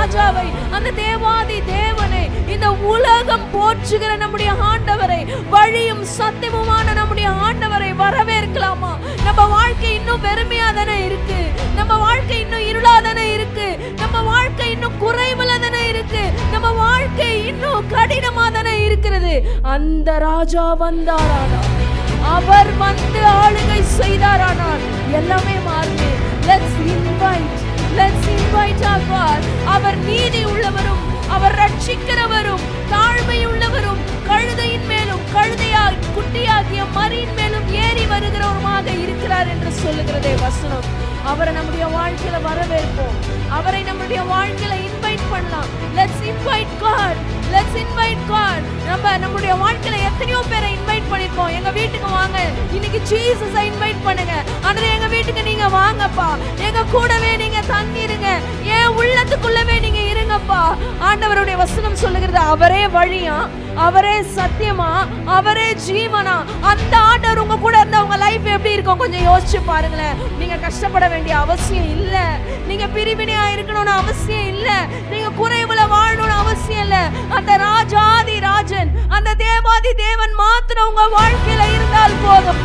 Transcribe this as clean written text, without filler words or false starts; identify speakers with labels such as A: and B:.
A: ராஜாவை, அந்த தேவாதி தேவனை, இந்த உலகம் போற்றுகிற நம்முடைய ஆண்டவரை, வழியும் சத்தியமுமான நம்முடைய ஆண்டவரை வரவேற்கலாமா? நம்ம வாழ்க்கை இன்னும் வெறுமையா தானே இருக்கு, நம்ம வாழ்க்கை இன்னும் இருளா தானே இருக்கு, நம்ம வாழ்க்கை இன்னும் குறைவுல தானே இருக்கு, நம்ம வாழ்க்கை இன்னும் கடினமா தானே இருக்கிறது. அந்த ராஜா வந்தாரானால், அவர் வந்து ஆளுகை செய்தாரானால் எல்லாமே மாறுது. Let's invite our God. அவர் நீதி உள்ளவரும், அவர் ரட்சிக்கிறவரும், தாழ்மை உள்ளவரும், கழுதையின் மேலும் குட்டியாகிய மரியின் மேலும் ஏறி வருகிறவருமாக இருக்கிறார் என்று சொல்லுகிறதே வசனம். அவரை நம்முடைய வாழ்க்கையில வரவேற்போம், அவரை நம்முடைய வாழ்க்கையில இன்வைட் பண்ணலாம். Let's invite God. நம்முடைய வாழ்க்கையில எத்தனையோ பேரை இன்வைட் பண்ணிருக்கோம். எங்க வீட்டுக்கு வாங்க, இன்னைக்கு ஜீசஸை இன்வைட் பண்ணுங்க. ஆனா எங்க வீட்டுக்கு நீங்க வாங்கப்பா, எங்க கூடவே நீங்க தங்கிருங்க, ஏன் உள்ளத்துக்குள்ளவே நீங்க இருங்கப்பா. ஆண்டவருடைய வசனம் சொல்லுகிறது, அவரே வழியா, அவரே சத்தியமா, அவரே ஜீவனா. அந்த ஆண்டவர் உங்க கூட இருந்தா உங்க லைஃப் எப்படி இருக்கும் கொஞ்சம் யோசிச்சு பாருங்களேன். நீங்க கஷ்டப்பட வேண்டிய அவசியம் இல்ல, நீங்க பிரிவினையா இருக்கணும்னு அவசியம் இல்ல, நீங்க குறைவுல வாழணும்னு அவசியம் இல்ல. அந்த ராஜாதி ராஜன், அந்த தேவாதி தேவன் மாத்திரம் உங்க வாழ்க்கையில இருந்தால் போதும்.